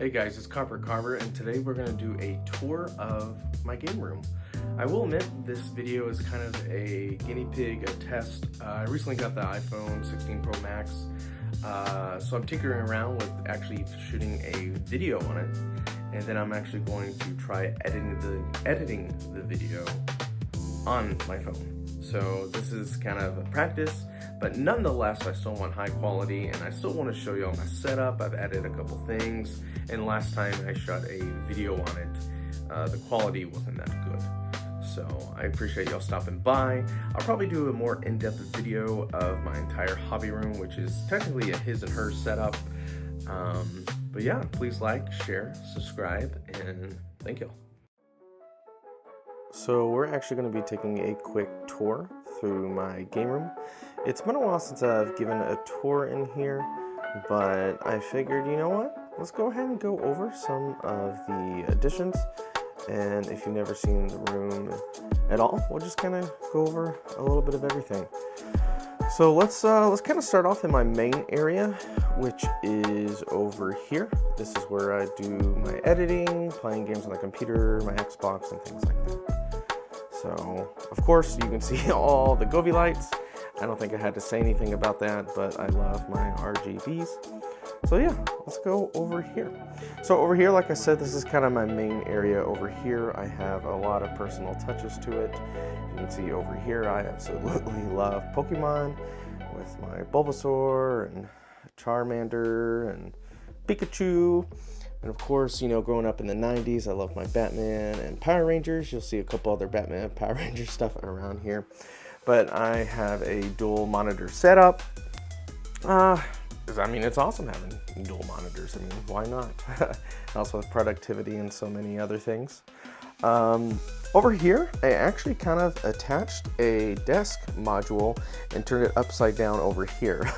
Hey guys, it's Copper Carver, and today we're going to do a tour of my game room. I will admit this video is kind of a guinea pig, a test. I recently got the iPhone 16 Pro Max, so I'm tinkering around with actually shooting a video on it, and then I'm actually going to try editing the video on my phone. So this is kind of a practice, but nonetheless, I still want high quality, and I still want to show you all my setup. I've added a couple things, and last time I shot a video on it, the quality wasn't that good. So I appreciate y'all stopping by. I'll probably do a more in-depth video of my entire hobby room, which is technically a his and her setup. But yeah, please like, share, subscribe, and thank y'all. So we're actually going to be taking a quick tour through my game room. It's been a while since I've given a tour in here, but I figured, you know what? Let's go ahead and go over some of the additions. And if you've never seen the room at all, we'll just kind of go over a little bit of everything. So let's kind of start off in my main area, which is over here. This is where I do my editing, playing games on the computer, my Xbox, and things like that. So, of course, you can see all the Govee lights. I don't think I had to say anything about that, but I love my RGBs. So yeah, let's go over here. So over here, like I said, this is kind of my main area. Over here, I have a lot of personal touches to it. You can see over here, I absolutely love Pokemon with my Bulbasaur and Charmander and Pikachu. And of course, you know, growing up in the 90s, I love my Batman and Power Rangers. You'll see a couple other Batman and Power Ranger stuff around here. But I have a dual monitor setup. I mean, it's awesome having dual monitors. I mean, why not? Also with productivity and so many other things. Over here, I actually kind of attached a desk module and turned it upside down over here.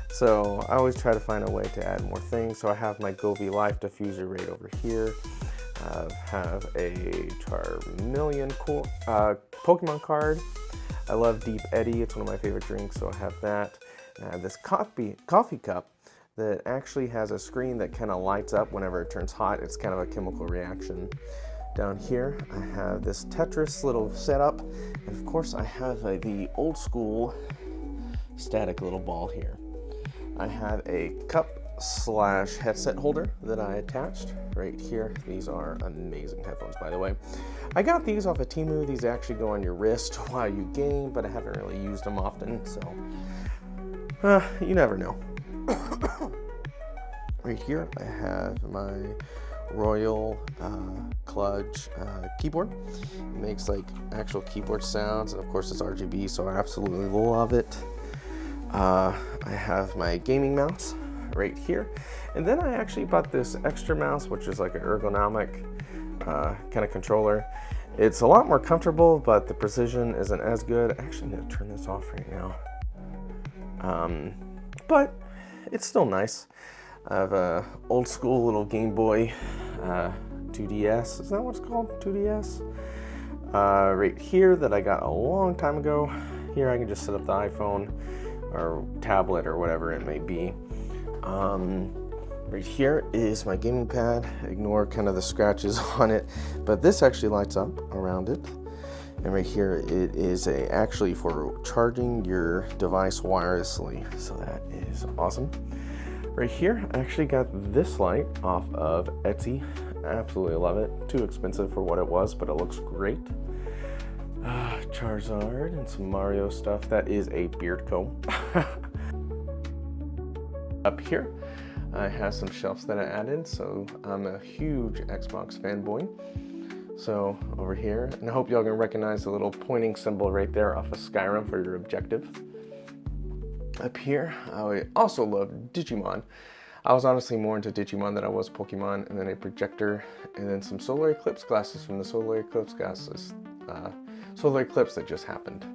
So I always try to find a way to add more things. So I have my Govee Life diffuser right over here. I have a Charmeleon Pokemon card. I love Deep Eddy. It's one of my favorite drinks, so I have that. And I have this coffee cup that actually has a screen that kind of lights up whenever it turns hot. It's kind of a chemical reaction. Down here, I have this Tetris little setup. And of course, I have the old school static little ball here. I have a cup / headset holder that I attached right here. These are amazing headphones, by the way. I got these off of Temu. These actually go on your wrist while you game, but I haven't really used them often, so you never know. Right here, I have my Royal Kludge keyboard. It makes like actual keyboard sounds, and of course it's RGB, so I absolutely love it. I have my gaming mouse right here, and then I actually bought this extra mouse, which is like an ergonomic kind of controller. It's a lot more comfortable, but the precision isn't as good. I actually need to turn this off right now. But it's still nice. I have a old school little Game Boy 2DS. Is that what it's called? 2DS? Right here that I got a long time ago. Here I can just set up the iPhone or tablet or whatever it may be. Right here is my gaming pad. Ignore kind of the scratches on it, but this actually lights up around it. And right here it is actually for charging your device wirelessly, so that is awesome. Right here, I actually got this light off of Etsy. I absolutely love it. Too expensive for what it was, but it looks great. Charizard and some Mario stuff. That is a beard comb. Up here, I have some shelves that I added, so I'm a huge Xbox fanboy. So over here, and I hope y'all can recognize the little pointing symbol right there off of Skyrim for your objective. Up here, I also love Digimon. I was honestly more into Digimon than I was Pokemon, and then a projector, and then some solar eclipse glasses from the solar eclipse that just happened.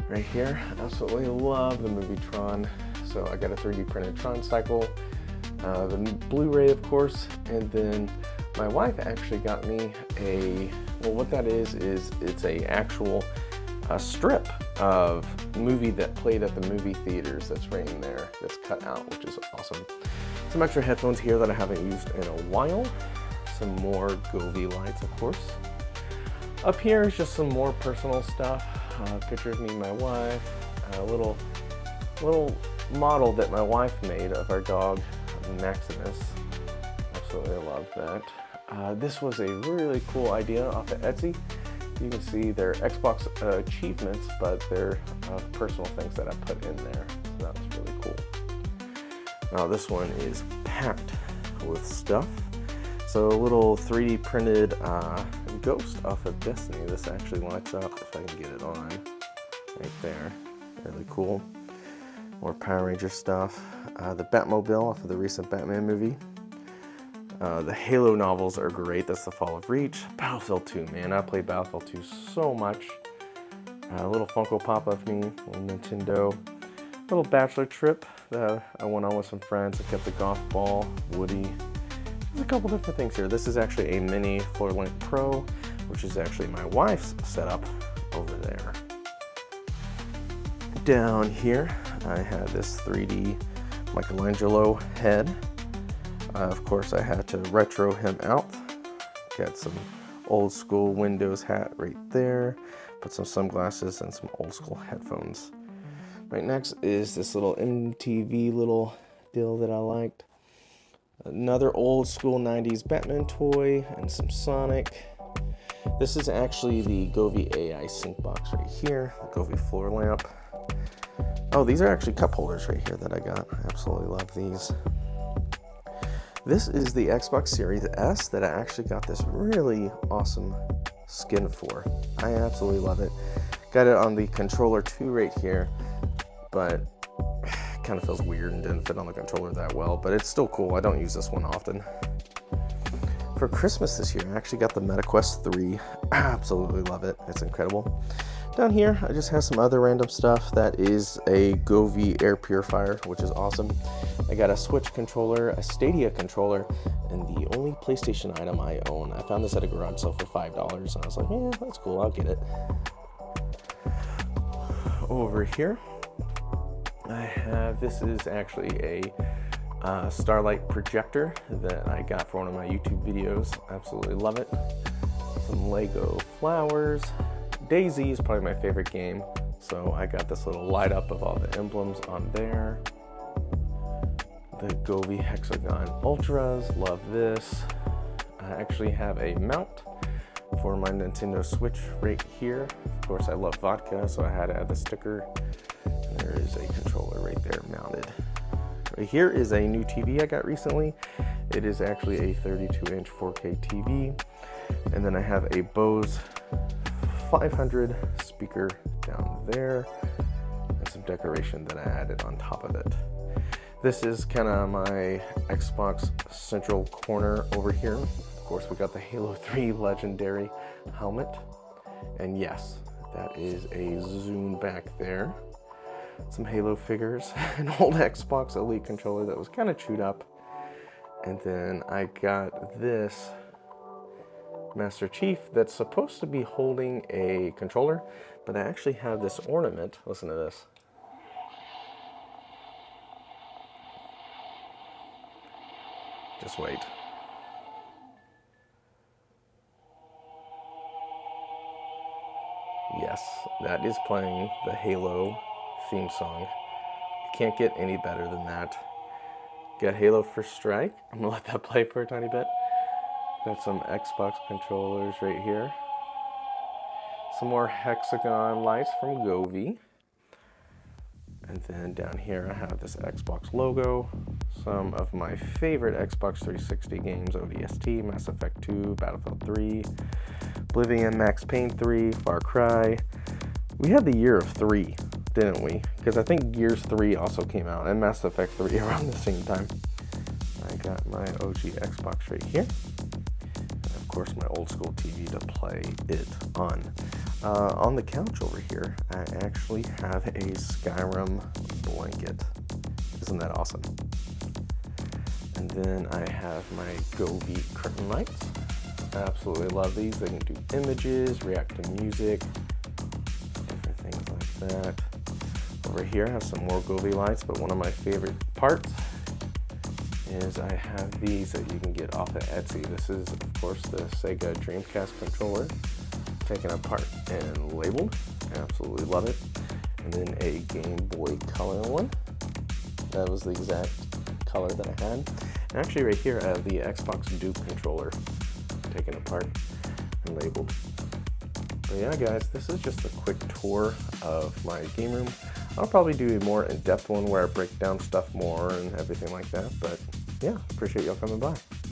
Right here, I absolutely love the movie Tron. So I got a 3D printed Tron cycle, the Blu-ray of course, and then my wife actually got me well what that is it's a actual strip of movie that played at the movie theaters that's right in there, that's cut out, which is awesome. It's Some extra headphones here that I haven't used in a while. Some more Govee lights, of course. Up here is just some more personal stuff. Picture of me and my wife. A little model that my wife made of our dog, Maximus. Absolutely love that. This was a really cool idea off of Etsy. You can see their Xbox achievements, but they're personal things that I put in there. So that was really cool. Now this one is packed with stuff. So a little 3D printed ghost off of Destiny. This actually lights up if I can get it on. Right there. Really cool. More Power Ranger stuff. The Batmobile off of the recent Batman movie. The Halo novels are great. That's The Fall of Reach. Battlefield 2, man. I played Battlefield 2 so much. A little Funko Pop of me, little Nintendo. Little bachelor trip that I went on with some friends. I kept the golf ball, Woody. There's a couple different things here. This is actually a mini floor length pro, which is actually my wife's setup over there. Down here, I had this 3D Michelangelo head. Of course, I had to retro him out. Got some old school Windows hat right there. Put some sunglasses and some old school headphones. Right next is this little MTV little deal that I liked. Another old school 90s Batman toy and some Sonic. This is actually the Govee AI sync box right here, the Govee floor lamp. Oh, these are actually cup holders right here that I got. I absolutely love these. This is the Xbox Series S that I actually got this really awesome skin for. I absolutely love it. Got it on the controller too right here, but kind of feels weird and didn't fit on the controller that well, but it's still cool. I don't use this one often. For Christmas this year, I actually got the MetaQuest 3. I absolutely love it. It's incredible. Down here, I just have some other random stuff. That is a Govee air purifier, which is awesome. I got a Switch controller, a Stadia controller, and the only PlayStation item I own. I found this at a garage sale for $5, and I was like, yeah, that's cool, I'll get it. Over here, I have, this is actually a Starlight projector that I got for one of my YouTube videos. Absolutely love it. Some Lego flowers. Daisy is probably my favorite game, so I got this little light up of all the emblems on there. The Govee Hexagon Ultras, love this. I actually have a mount for my Nintendo Switch right here. Of course, I love vodka, so I had to add the sticker. And there is a controller right there mounted. Right here is a new TV I got recently. It is actually a 32-inch 4K TV. And then I have a Bose 500 speaker down there and some decoration that I added on top of it. This is kind of my Xbox central corner over here. Of course, we got the Halo 3 Legendary helmet. And yes, that is a zoom back there. Some Halo figures, an old Xbox Elite controller that was kind of chewed up. And then I got this Master Chief that's supposed to be holding a controller, but I actually have this ornament. Listen to this. Just wait. Yes, that is playing the Halo theme song. You can't get any better than that. Got Halo First Strike. I'm gonna let that play for a tiny bit. Got some Xbox controllers right here. Some more hexagon lights from Govee. And then down here I have this Xbox logo. Some of my favorite Xbox 360 games, ODST, Mass Effect 2, Battlefield 3, Oblivion, Max Payne 3, Far Cry. We had the year of 3, didn't we? Because I think Gears 3 also came out, and Mass Effect 3 around the same time. I got my OG Xbox right here. Of course, my old school TV to play it on. On the couch over here, I actually have a Skyrim blanket. Isn't that awesome? And then I have my Govee curtain lights. I absolutely love these. They can do images, react to music, different things like that. Over here I have some more Govee lights, but one of my favorite parts is I have these that you can get off of Etsy. This is, of course, the Sega Dreamcast controller, taken apart and labeled. Absolutely love it. And then a Game Boy Color one. That was the exact color that I had. And actually right here I have the Xbox Duke controller, taken apart and labeled. But yeah guys, this is just a quick tour of my game room. I'll probably do a more in-depth one where I break down stuff more and everything like that, but yeah, appreciate y'all coming by.